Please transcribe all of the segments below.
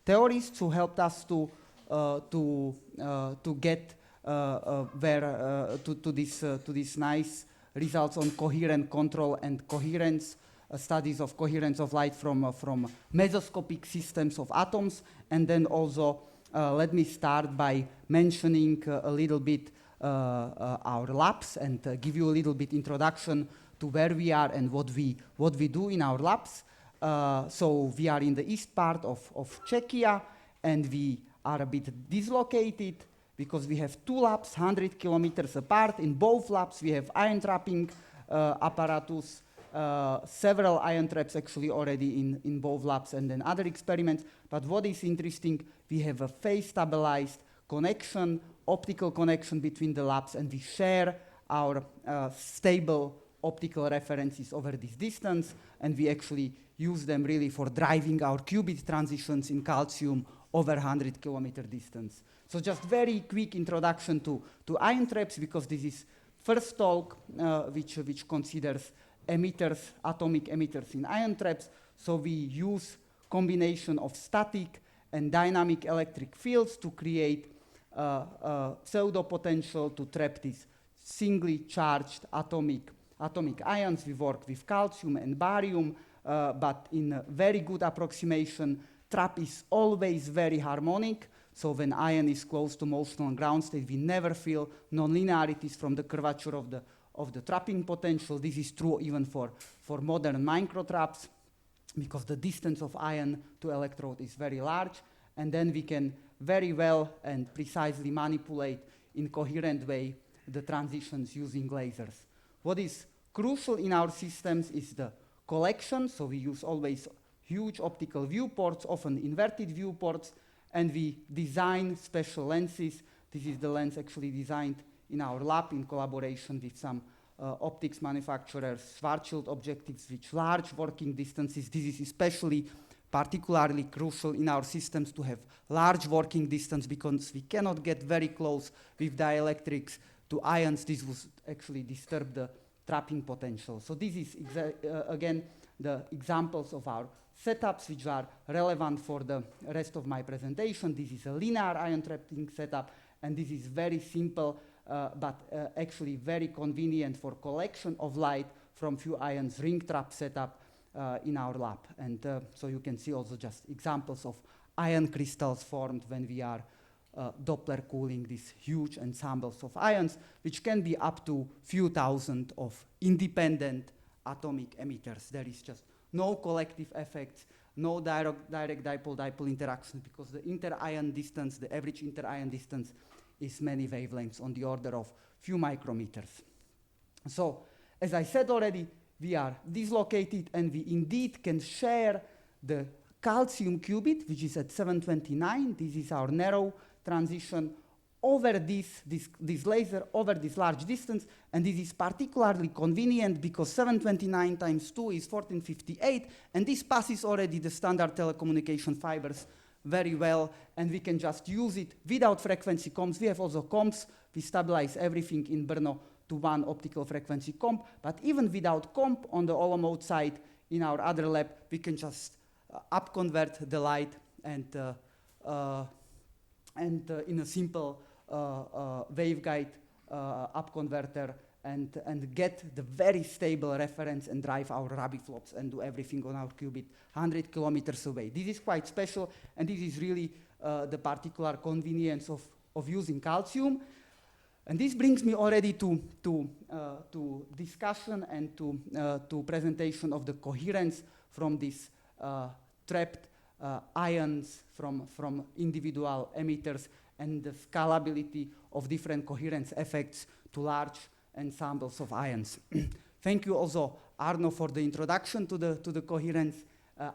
theorists who helped us to get to these nice results on coherent control and coherence, studies of coherence of light from mesoscopic systems of atoms. And then also let me start by mentioning a little bit our labs and give you a little bit introduction to where we are and what we do in our labs. So we are in the east part of Czechia, and we are a bit dislocated because we have two labs 100 kilometers apart. In both labs we have ion trapping apparatus, several ion traps actually already in both labs, and then other experiments. But what is interesting, we have a phase stabilized connection, optical connection between the labs, and we share our stable optical references over this distance, and we actually use them really for driving our qubit transitions in calcium over 100 kilometer distance. So just very quick introduction to ion traps, because this is first talk which considers emitters, atomic emitters in ion traps. So we use combination of static and dynamic electric fields to create pseudo potential to trap these singly charged atomic ions. We work with calcium and barium, but in a very good approximation, trap is always very harmonic. So when ion is close to motional ground state, we never feel nonlinearities from the curvature of the trapping potential. This is true even for modern microtraps, because the distance of ion to electrode is very large, and then we can very well and precisely manipulate in coherent way the transitions using lasers. What is crucial in our systems is the collection. So we use always huge optical viewports, often inverted viewports, and we design special lenses. This is the lens actually designed in our lab in collaboration with some optics manufacturers, Schwarzschild objectives with large working distances. This is especially particularly crucial in our systems to have large working distance, because we cannot get very close with dielectrics to ions. This would actually disturb the trapping potential. So this is again the examples of our setups which are relevant for the rest of my presentation. This is a linear ion trapping setup, and this is very simple but actually very convenient for collection of light from few ions ring trap setup in our lab. And so you can see also just examples of ion crystals formed when we are Doppler cooling these huge ensembles of ions, which can be up to few thousand of independent atomic emitters. There is just no collective effects, no direct dipole-dipole interactions, because the inter-ion distance, the average inter-ion distance, is many wavelengths on the order of few micrometers. So, as I said already, we are dislocated, and we indeed can share the calcium qubit, which is at 729. This is our narrow transition over this laser, over this large distance, and this is particularly convenient because 729 times 2 is 1458, and this passes already the standard telecommunication fibers very well, and we can just use it without frequency comps. We have also comps. We stabilize everything in Brno to one optical frequency comp, but even without comp on the Olomouc side in our other lab, we can just upconvert the light and in a simple waveguide upconverter and get the very stable reference and drive our Rabi flops and do everything on our qubit 100 kilometers away. This is quite special, and this is really the particular convenience of using calcium. And this brings me already to discussion and to presentation of the coherence from these trapped ions from individual emitters and the scalability of different coherence effects to large ensembles of ions. Thank you also, Arno, for the introduction to the coherence.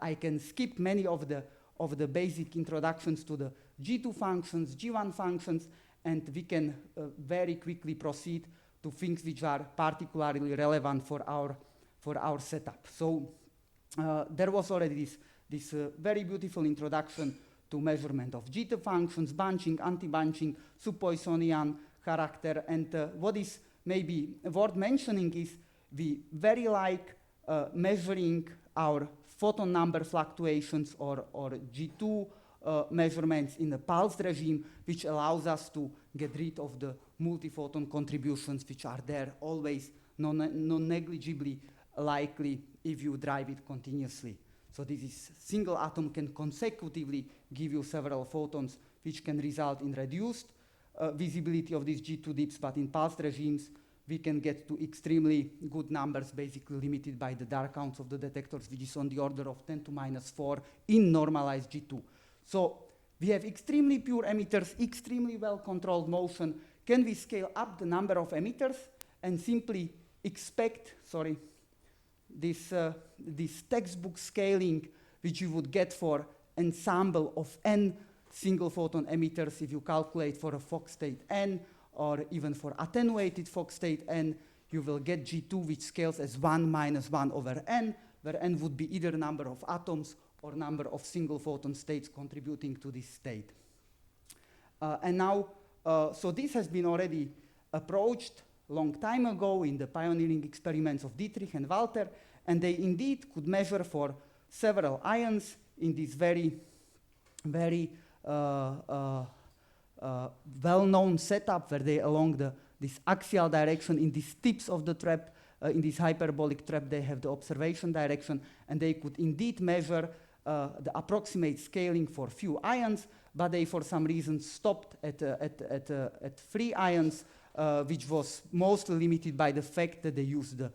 I can skip many of the basic introductions to the G2 functions, G1 functions, and we can very quickly proceed to things which are particularly relevant for our setup. So there was already this very beautiful introduction to measurement of G2 functions, bunching, anti-bunching, sub-Poissonian character, and what is maybe worth mentioning is we very like measuring our photon number fluctuations or G2 measurements in a pulsed regime, which allows us to get rid of the multi-photon contributions, which are there always non-negligibly likely if you drive it continuously. So this is single atom can consecutively give you several photons, which can result in reduced visibility of these G2 dips, but in pulsed regimes, we can get to extremely good numbers, basically limited by the dark counts of the detectors, which is on the order of 10 to minus 4 in normalized G2. So we have extremely pure emitters, extremely well-controlled motion. Can we scale up the number of emitters and simply expect, this textbook scaling, which you would get for ensemble of n single photon emitters if you calculate for a Fock state n, or even for attenuated Fock state n, you will get G2, which scales as 1 minus 1 over n, where n would be either number of atoms or number of single photon states contributing to this state. And now, so this has been already approached a long time ago in the pioneering experiments of Dietrich and Walter, and they indeed could measure for several ions in this very well-known setup where they along this axial direction in these tips of the trap, in this hyperbolic trap, they have the observation direction, and they could indeed measure the approximate scaling for few ions, but they for some reason stopped at 3 ions, which was mostly limited by the fact that they used the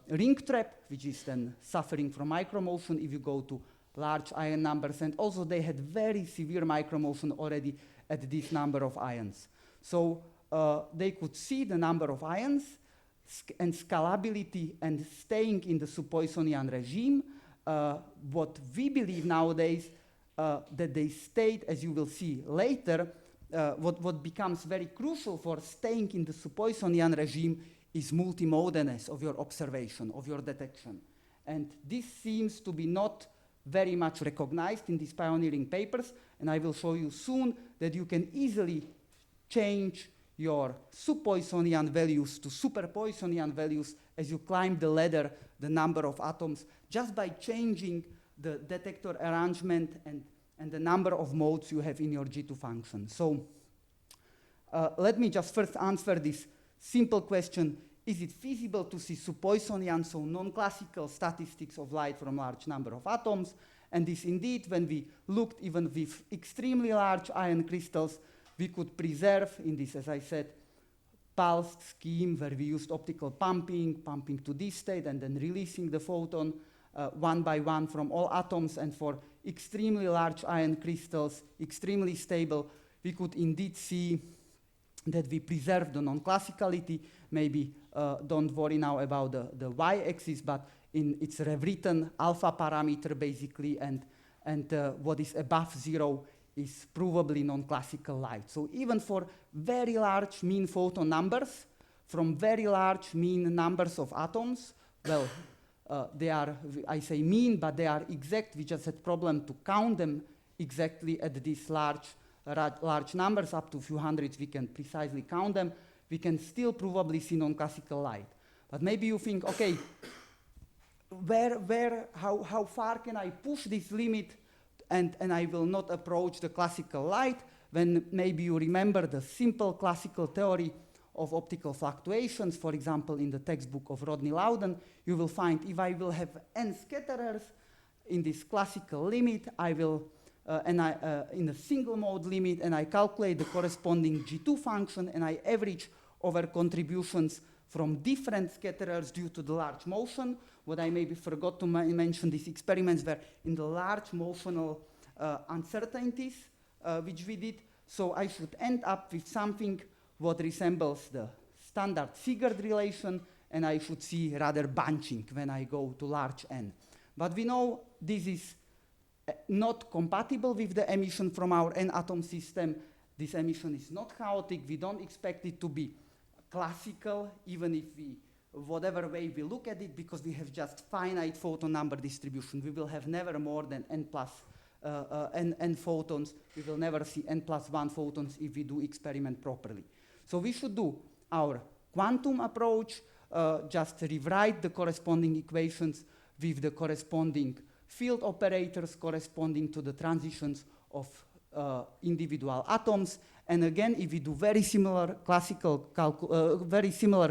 ring trap, which is then suffering from micromotion if you go to large ion numbers, and also they had very severe micromotion already at this number of ions. So they could see the number of ions and scalability and staying in the sub-Poissonian regime. What we believe nowadays that they stayed, as you will see later, what becomes very crucial for staying in the sub-Poissonian regime is multimodalness of your observation, of your detection. And this seems to be not very much recognized in these pioneering papers, and I will show you soon that you can easily change your sub-Poissonian values to super-Poissonian values as you climb the ladder, the number of atoms, just by changing the detector arrangement and the number of modes you have in your G2 function. So let me just first answer this simple question: is it feasible to see sub-Poissonian, so non-classical statistics of light from large number of atoms? And this indeed, when we looked even with extremely large ion crystals, we could preserve in this, as I said, pulsed scheme where we used optical pumping to this state and then releasing the photon one by one from all atoms. And for extremely large ion crystals, extremely stable, we could indeed see that we preserve the non-classicality. Maybe don't worry now about the y-axis, but it's rewritten alpha parameter basically, and what is above 0 is provably non-classical light. So even for very large mean photon numbers, from very large mean numbers of atoms, well, they are, I say mean, but they are exact. We just had problem to count them exactly at these large numbers. Up to a few hundreds, we can precisely count them. We can still probably see non-classical light. But maybe you think, okay, how far can I push this limit and I will not approach the classical light? When maybe you remember the simple classical theory of optical fluctuations, for example, in the textbook of Rodney Loudon, you will find if I will have n scatterers in this classical limit, I will, in a single mode limit, and I calculate the corresponding G2 function, and I average over contributions from different scatterers due to the large motion. What I maybe forgot to mention, these experiments were in the large motional uncertainties, which we did. So I should end up with something what resembles the standard Sigurd relation, and I should see rather bunching when I go to large n. But we know this is not compatible with the emission from our n-atom system. This emission is not chaotic. We don't expect it to be classical, even if we, whatever way we look at it, because we have just finite photon number distribution. We will have never more than n plus n photons. We will never see n plus 1 photons if we do experiment properly. So we should do our quantum approach, just rewrite the corresponding equations with the corresponding field operators corresponding to the transitions of individual atoms. And again, if we do very similar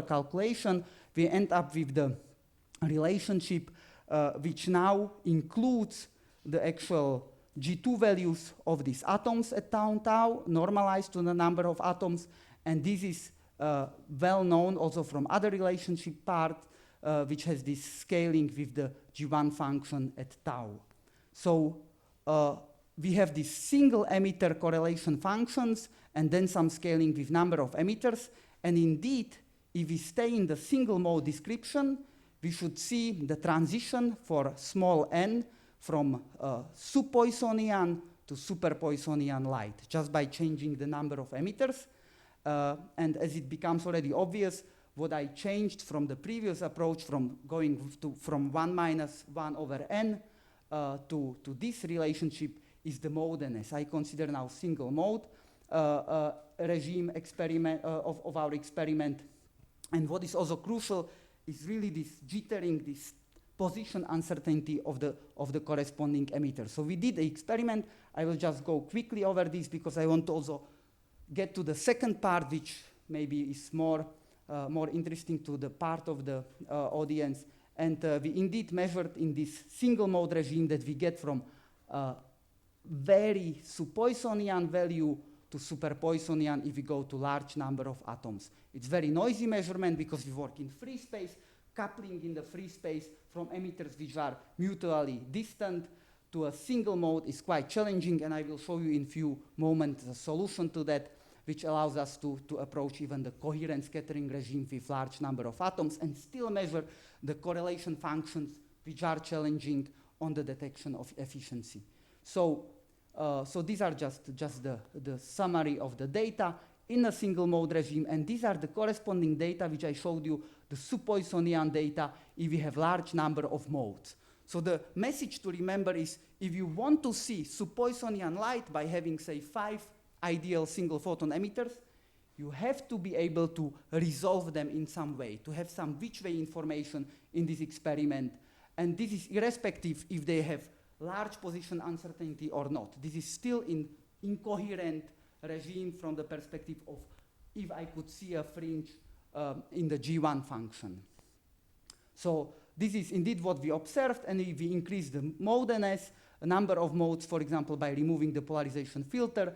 calculation, we end up with the relationship which now includes the actual G2 values of these atoms at tau, normalized to the number of atoms. And this is well known also from other relationship part, which has this scaling with the G1 function at tau. So we have these single emitter correlation functions and then some scaling with number of emitters. And indeed, if we stay in the single mode description, we should see the transition for small n from sub-Poissonian to super-Poissonian light, just by changing the number of emitters. And as it becomes already obvious, what I changed from the previous approach from going from 1 minus 1 over n to this relationship is the mode, and as I consider now single mode regime experiment of our experiment. And what is also crucial is really this jittering, this position uncertainty of the corresponding emitter. So we did the experiment. I will just go quickly over this because I want to also get to the second part, which maybe is more interesting to the part of the audience. And we indeed measured in this single mode regime that we get from very sub-Poissonian value to super-Poissonian if we go to large number of atoms. It's very noisy measurement because we work in free space. Coupling in the free space from emitters which are mutually distant to a single mode is quite challenging, and I will show you in few moments a solution to that, which allows us to approach even the coherent scattering regime with large number of atoms and still measure the correlation functions which are challenging on the detection of efficiency. So these are just the summary of the data in a single mode regime, and these are the corresponding data which I showed you, the sub-Poissonian data if we have large number of modes. So the message to remember is, if you want to see sub-Poissonian light by having, say, 5 ideal single photon emitters, you have to be able to resolve them in some way, to have some which way information in this experiment. And this is irrespective if they have large position uncertainty or not. This is still in incoherent regime from the perspective of if I could see a fringe in the G1 function. So this is indeed what we observed, and if we increase the modeness, a number of modes, for example, by removing the polarization filter,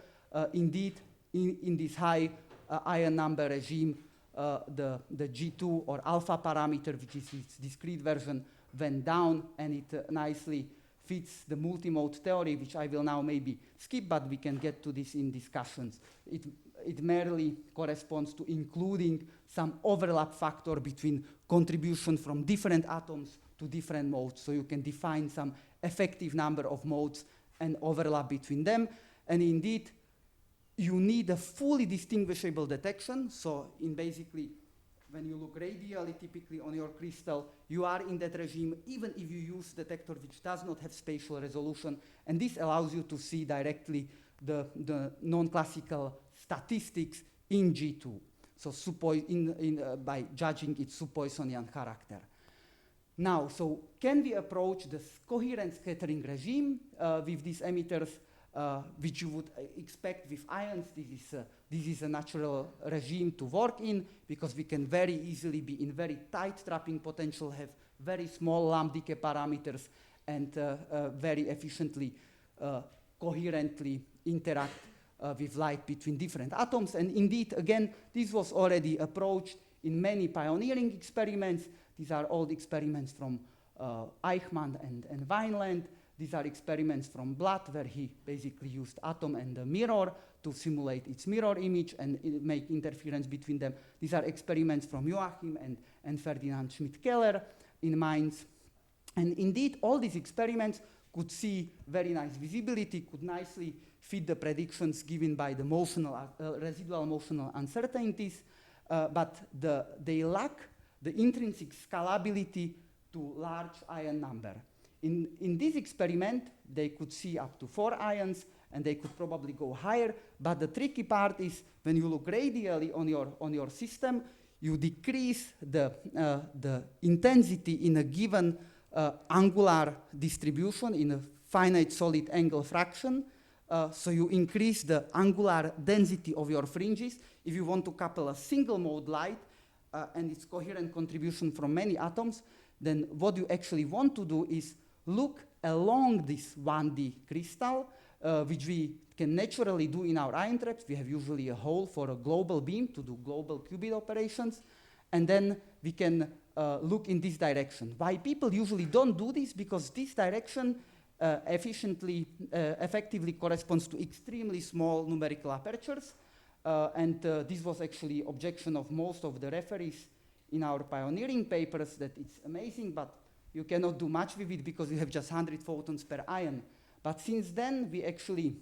indeed in this high ion number regime, the G2 or alpha parameter, which is its discrete version, went down, and it nicely fits the multimode theory, which I will now maybe skip, but we can get to this in discussions. It merely corresponds to including some overlap factor between contribution from different atoms to different modes. So you can define some effective number of modes and overlap between them. And indeed, you need a fully distinguishable detection. So in basically, when you look radially, typically on your crystal, you are in that regime, even if you use detector which does not have spatial resolution. And this allows you to see directly the non-classical statistics in G2. So by judging its sub-Poissonian character. Now, so can we approach the coherent scattering regime with these emitters, which you would expect with ions? This is a natural regime to work in, because we can very easily be in very tight trapping potential, have very small Lamb decay parameters, and very efficiently, coherently interact with light between different atoms. And indeed, again, this was already approached in many pioneering experiments. These are old experiments from Eichmann and Vineland. These are experiments from Blatt, where he basically used atom and a mirror to simulate its mirror image and make interference between them. These are experiments from Joachim and Ferdinand Schmidt-Keller in Mainz. And indeed, all these experiments could see very nice visibility, could nicely fit the predictions given by the residual motional uncertainties, but they lack the intrinsic scalability to large ion number. In this experiment, they could see up to 4 ions, and they could probably go higher, but the tricky part is when you look radially on your system, you decrease the intensity in a given angular distribution in a finite solid angle fraction So you increase the angular density of your fringes. If you want to couple a single mode light and its coherent contribution from many atoms, then what you actually want to do is look along this 1D crystal, which we can naturally do in our ion traps. We have usually a hole for a global beam to do global qubit operations. And then we can look in this direction. Why people usually don't do this? Because this direction effectively corresponds to extremely small numerical apertures. This was actually objection of most of the referees in our pioneering papers, that it's amazing, but you cannot do much with it because you have just 100 photons per ion. But since then, we actually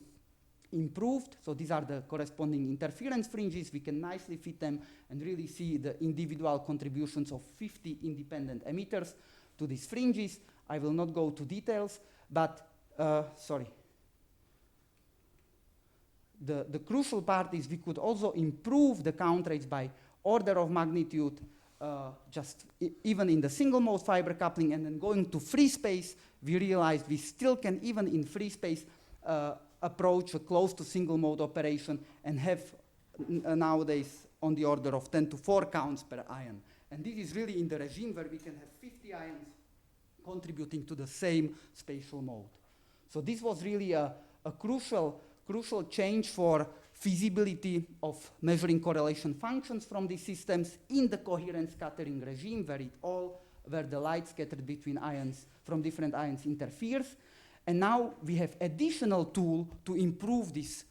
improved. So these are the corresponding interference fringes. We can nicely fit them and really see the individual contributions of 50 independent emitters to these fringes. I will not go to details, but sorry. The crucial part is we could also improve the count rates by order of magnitude, even in the single mode fiber coupling, and then going to free space, we realized we still can, even in free space, approach a close to single mode operation and have nowadays on the order of 10 to 4 counts per ion. And this is really in the regime where we can have 50 ions contributing to the same spatial mode. So this was really a crucial change for feasibility of measuring correlation functions from these systems in the coherent scattering regime, where the light scattered between ions from different ions interferes. And now we have additional tool to improve this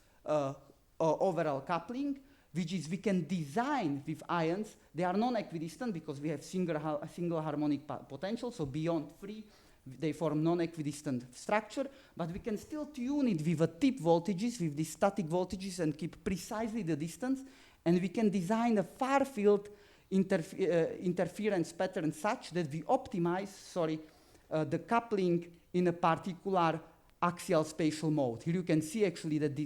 overall coupling, which is we can design with ions. They are non-equidistant because we have single harmonic potential, so beyond free, they form non-equidistant structure, but we can still tune it with a tip voltages, with these static voltages, and keep precisely the distance, and we can design a far-field interference pattern such that we optimize, the coupling in a particular axial spatial mode. Here you can see actually that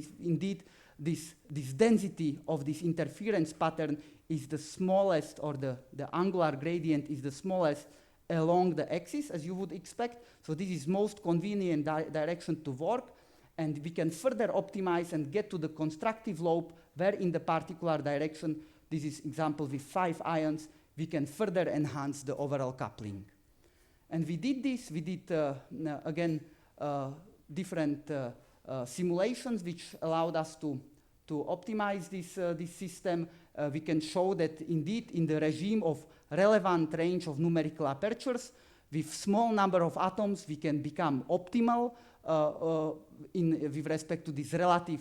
this density of this interference pattern is the smallest, or the angular gradient is the smallest along the axis, as you would expect. So this is most convenient direction to work, and we can further optimize and get to the constructive lobe where in the particular direction, this is example with 5 ions, we can further enhance the overall coupling. And we did this, again, different simulations which allowed us to optimize this system. We can show that indeed in the regime of relevant range of numerical apertures, with small number of atoms, we can become optimal with respect to this relative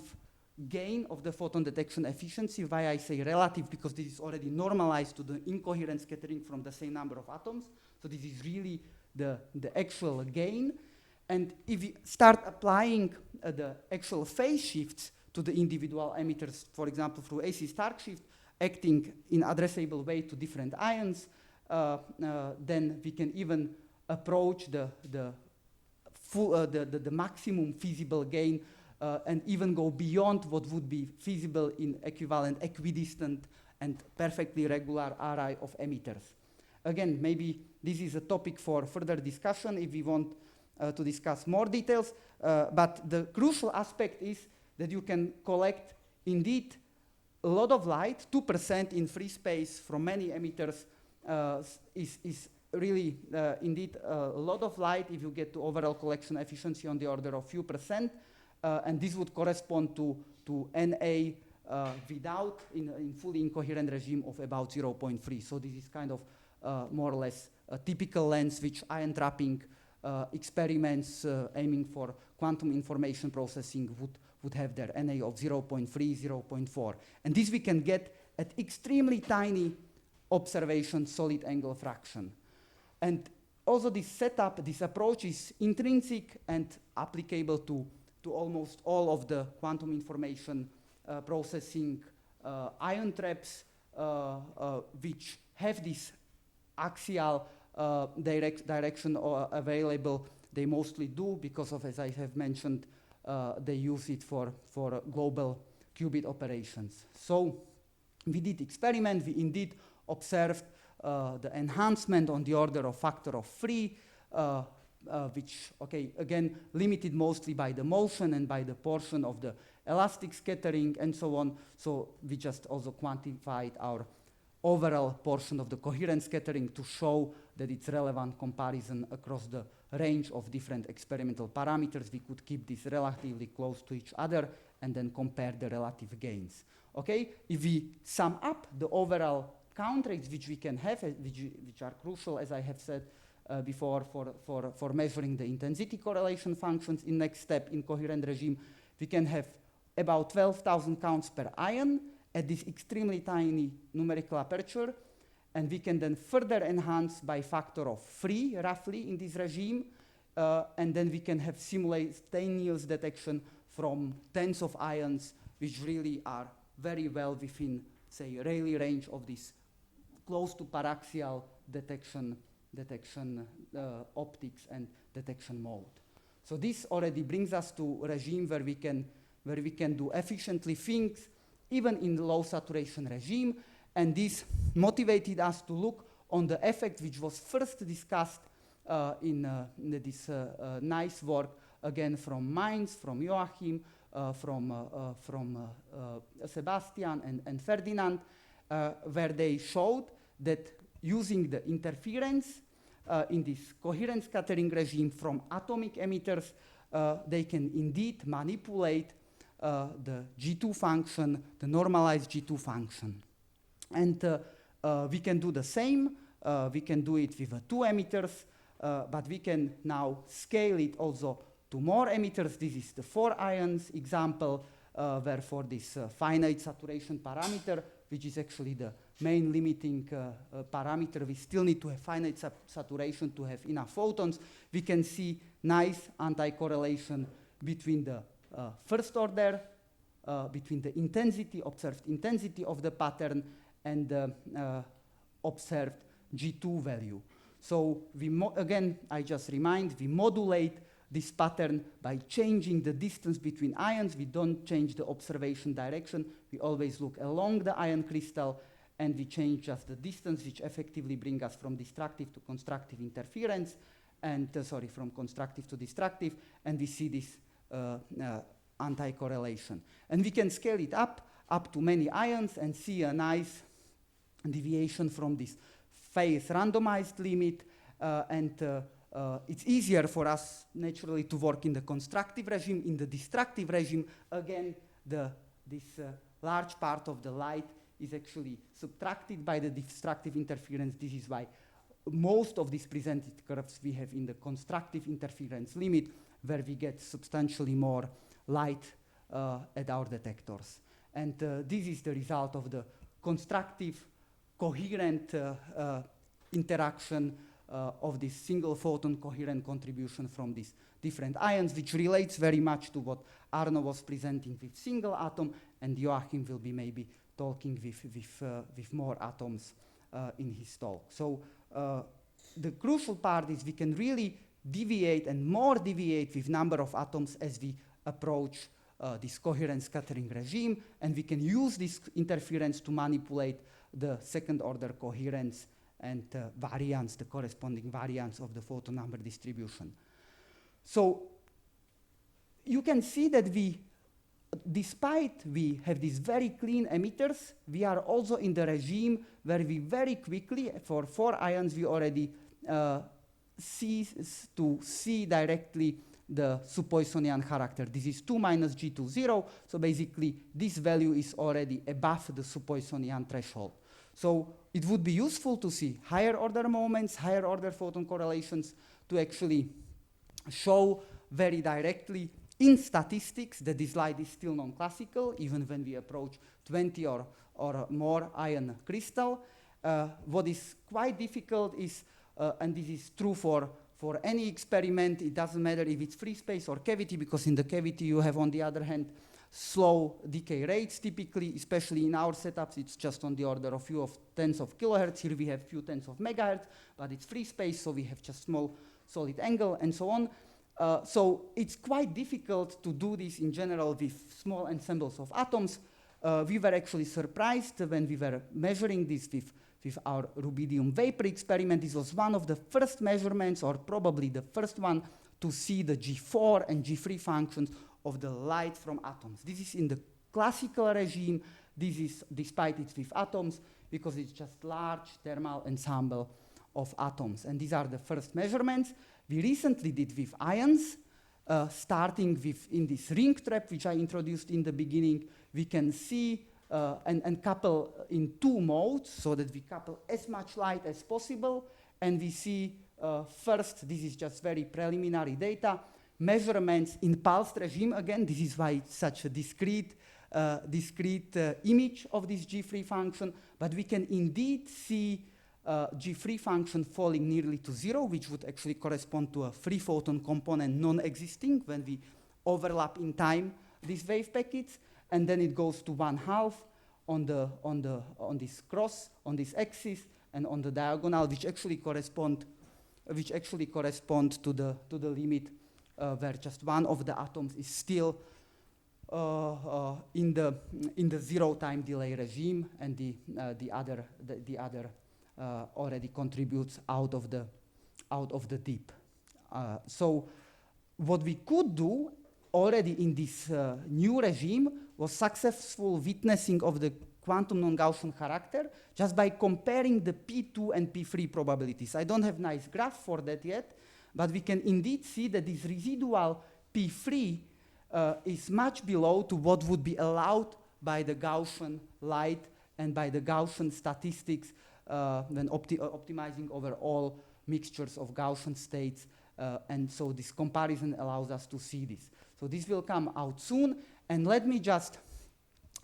gain of the photon detection efficiency. Why I say relative? Because this is already normalized to the incoherent scattering from the same number of atoms. So this is really the actual gain. And if we start applying the actual phase shifts to the individual emitters, for example, through AC Stark shift, acting in addressable way to different ions, then we can even approach the maximum feasible gain and even go beyond what would be feasible in equivalent equidistant and perfectly regular array of emitters. Again, maybe this is a topic for further discussion if we want to discuss more details, but the crucial aspect is that you can collect indeed a lot of light. 2% in free space from many emitters is really indeed a lot of light if you get to overall collection efficiency on the order of few percent, and this would correspond to NA without in fully incoherent regime of about 0.3. So this is kind of more or less a typical lens which ion trapping experiments aiming for quantum information processing would have their NA of 0.3, 0.4. And this we can get at extremely tiny observation solid angle fraction. And also this setup, this approach is intrinsic and applicable to almost all of the quantum information processing ion traps which have this axial direction available. They mostly do because of, as I have mentioned, they use it for global qubit operations. So we did experiment. We indeed observed the enhancement on the order of factor of 3 which, okay, again, limited mostly by the motion and by the portion of the elastic scattering and so on. So we just also quantified our overall portion of the coherent scattering to show that it's relevant comparison across the range of different experimental parameters. We could keep this relatively close to each other and then compare the relative gains. Okay, if we sum up the overall count rates which we can have, which are crucial, as I have said before, for measuring the intensity correlation functions in next step in coherent regime, we can have about 12,000 counts per ion at this extremely tiny numerical aperture, and we can then further enhance by factor of 3 roughly in this regime, and then we can have simultaneous detection from tens of ions, which really are very well within, say, Rayleigh range of this close to paraxial detection optics and detection mode. So this already brings us to a regime where we can do efficiently things even in the low saturation regime, and this motivated us to look on the effect which was first discussed in this nice work again from Mainz, from Joachim, from Sebastian and Ferdinand, where they showed that using the interference in this coherent scattering regime from atomic emitters, they can indeed manipulate the G2 function, the normalized G2 function. And we can do the same. We can do it with 2 emitters, but we can now scale it also to more emitters. This is the 4 ions example, where for this finite saturation parameter, which is actually the main limiting parameter, we still need to have finite saturation to have enough photons. We can see nice anti-correlation between the first order, between the intensity, observed intensity of the pattern and the observed G2 value. So we again, I just remind, we modulate this pattern by changing the distance between ions. We don't change the observation direction. We always look along the ion crystal, and we change just the distance, which effectively bring us from destructive to constructive interference, and from constructive to destructive, and we see this anti-correlation. And we can scale it up to many ions and see a nice deviation from this phase randomized limit, it's easier for us naturally to work in the constructive regime. In the destructive regime, again, this large part of the light is actually subtracted by the destructive interference. This is why most of these presented curves we have in the constructive interference limit, where we get substantially more light at our detectors. And this is the result of the constructive coherent interaction of this single photon coherent contribution from these different ions, which relates very much to what Arno was presenting with single atom, and Joachim will be maybe talking with more atoms in his talk. So the crucial part is we can really deviate and more deviate with number of atoms as we approach this coherent scattering regime, and we can use this interference to manipulate the second order coherence and variance, the corresponding variance of the photon number distribution. So you can see that despite we have these very clean emitters, we are also in the regime where we very quickly, for 4 ions, we already see directly the subpoissonian character. This is 2 minus G2 0, so basically this value is already above the subpoissonian threshold. So it would be useful to see higher order moments, higher order photon correlations to actually show very directly in statistics that this light is still non-classical, even when we approach 20 or more ion crystal. What is quite difficult is, and this is true for any experiment, it doesn't matter if it's free space or cavity, because in the cavity you have, on the other hand, slow decay rates typically, especially in our setups, it's just on the order of few of tens of kilohertz. Here we have few tens of megahertz, but it's free space, so we have just small solid angle and so on. So it's quite difficult to do this in general with small ensembles of atoms. We were actually surprised when we were measuring this with with our rubidium vapor experiment. This was one of the first measurements, or probably the first one, to see the G4 and G3 functions of the light from atoms. This is in the classical regime. This is, despite it's with atoms, because it's just large thermal ensemble of atoms. And these are the first measurements. We recently did with ions, starting with in this ring trap, which I introduced in the beginning. We can see and couple in two modes, so that we couple as much light as possible. And we see first, this is just very preliminary data, measurements in pulsed regime. Again, this is why it's such a discrete image of this G3 function. But we can indeed see G3 function falling nearly to 0, which would actually correspond to a free photon component non-existing when we overlap in time these wave packets, and then it goes to 1/2 on this cross, on this axis, and on the diagonal, which actually correspond to the limit where just one of the atoms is still in the 0 time delay regime, and the other already contributes out of the deep. So what we could do already in this new regime was successful witnessing of the quantum non-Gaussian character just by comparing the P2 and P3 probabilities. I don't have nice graph for that yet, but we can indeed see that this residual P3 is much below to what would be allowed by the Gaussian light and by the Gaussian statistics when optimizing over all mixtures of Gaussian states. And so this comparison allows us to see this. So this will come out soon. And let me just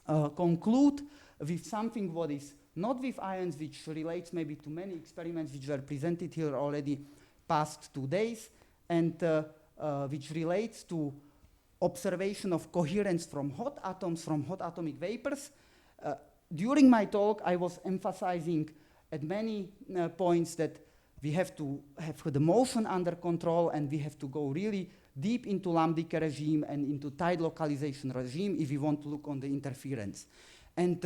conclude with something what is not with ions, which relates maybe to many experiments which were presented here already past 2 days, and which relates to observation of coherence from hot atoms, from hot atomic vapors. During my talk, I was emphasizing at many points that we have to have the motion under control, and we have to go really deep into lambda regime and into tide localization regime if we want to look on the interference. And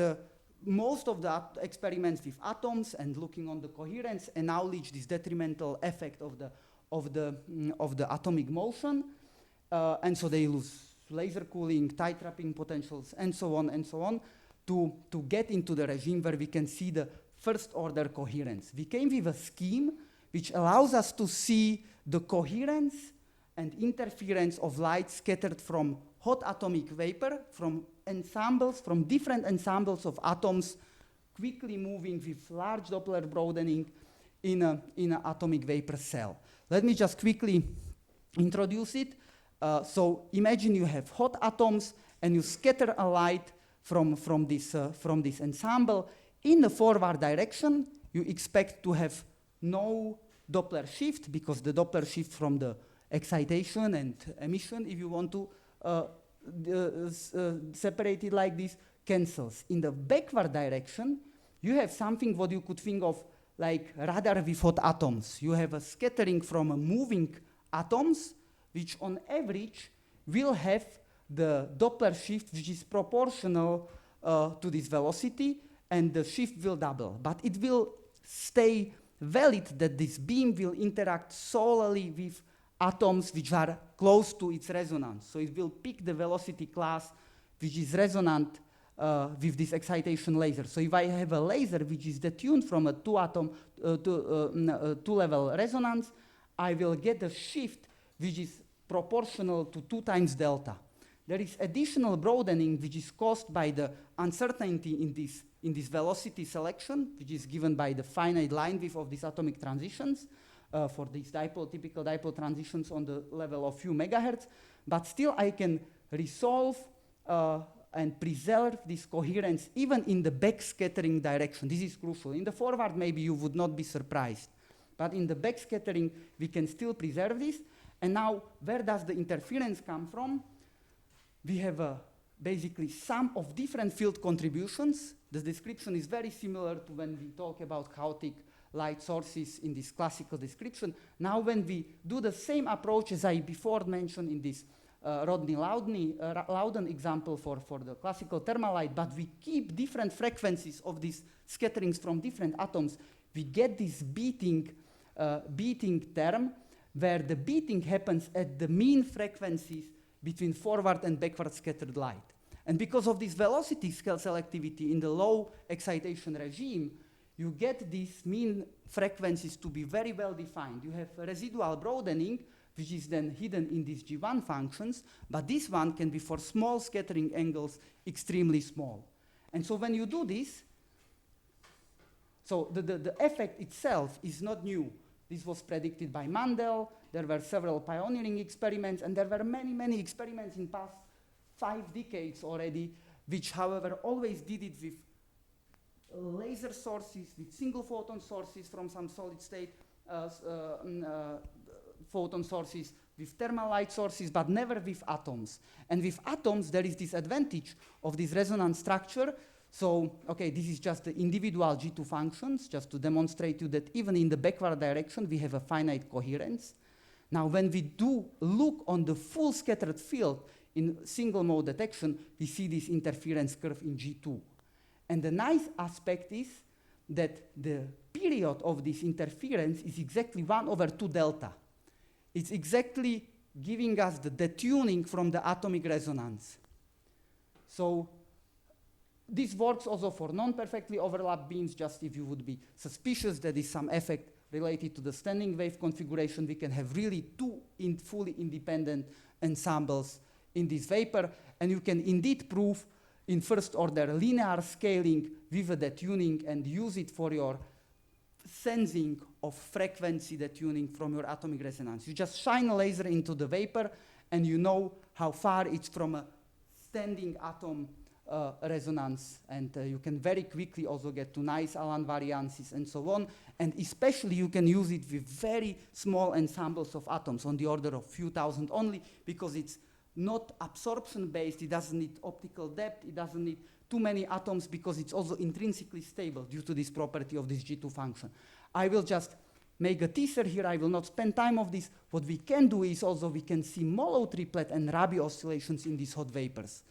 most of the experiments with atoms and looking on the coherence acknowledge this detrimental effect of the atomic motion. And so they lose laser cooling, tide trapping potentials, and so on, to get into the regime where we can see the first order coherence. We came with a scheme which allows us to see the coherence and interference of light scattered from hot atomic vapor, from ensembles, from different ensembles of atoms quickly moving with large Doppler broadening in an atomic vapor cell. Let me just quickly introduce it. So imagine you have hot atoms and you scatter a light from this ensemble in the forward direction. You expect to have no Doppler shift, because the Doppler shift from the excitation and emission, if you want to separate it like this, cancels. In the backward direction, you have something what you could think of like radar with hot atoms. You have a scattering from moving atoms, which on average will have the Doppler shift which is proportional to this velocity, and the shift will double. But it will stay valid that this beam will interact solely with atoms which are close to its resonance. So it will pick the velocity class which is resonant with this excitation laser. So if I have a laser which is detuned from a two-level resonance, I will get a shift which is proportional to 2 times delta. There is additional broadening which is caused by the uncertainty in this velocity selection, which is given by the finite line width of these atomic transitions for these typical dipole transitions on the level of few megahertz. But still I can resolve and preserve this coherence even in the backscattering direction. This is crucial. In the forward, maybe you would not be surprised. But in the backscattering, we can still preserve this. And now, where does the interference come from? We have basically sum of different field contributions. The description is very similar to when we talk about chaotic light sources in this classical description. Now, when we do the same approach as I before mentioned in this Rodney Loudon example for the classical thermal light, but we keep different frequencies of these scatterings from different atoms, we get this beating term, where the beating happens at the mean frequencies between forward and backward scattered light. And because of this velocity scale selectivity in the low excitation regime, you get these mean frequencies to be very well defined. You have residual broadening, which is then hidden in these G1 functions, but this one can be for small scattering angles extremely small. And so when you do this, so the effect itself is not new. This was predicted by Mandel. There were several pioneering experiments, and there were many, many experiments in past 5 decades already, which, however, always did it with laser sources, with single-photon sources from some solid-state photon sources, with thermal light sources, but never with atoms. And with atoms, there is this advantage of this resonance structure. So, okay, this is just the individual G2 functions, just to demonstrate to you that even in the backward direction, we have a finite coherence. Now, when we do look on the full scattered field in single mode detection, we see this interference curve in G2. And the nice aspect is that the period of this interference is exactly 1/2 delta. It's exactly giving us the detuning from the atomic resonance. So this works also for non-perfectly overlapped beams. Just if you would be suspicious that is some effect related to the standing wave configuration, we can have really 2 fully independent ensembles in this vapor. And you can indeed prove in first order linear scaling with a detuning and use it for your sensing of frequency detuning from your atomic resonance. You just shine a laser into the vapor and you know how far it's from a standing atom resonance, and you can very quickly also get to nice Alan variances and so on, and especially you can use it with very small ensembles of atoms on the order of few thousand only, because it's not absorption based, it doesn't need optical depth, it doesn't need too many atoms, because it's also intrinsically stable due to this property of this G2 function. I will just make a teaser here, I will not spend time on this. What we can do is also we can see Mollow triplet and Rabi oscillations in these hot vapors.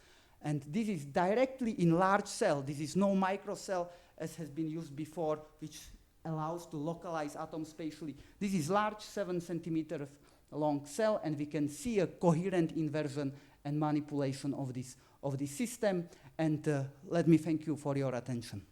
And this is directly in large cell. This is no microcell as has been used before, which allows to localize atoms spatially. This is large 7 centimeters long cell, and we can see a coherent inversion and manipulation of this system. And let me thank you for your attention.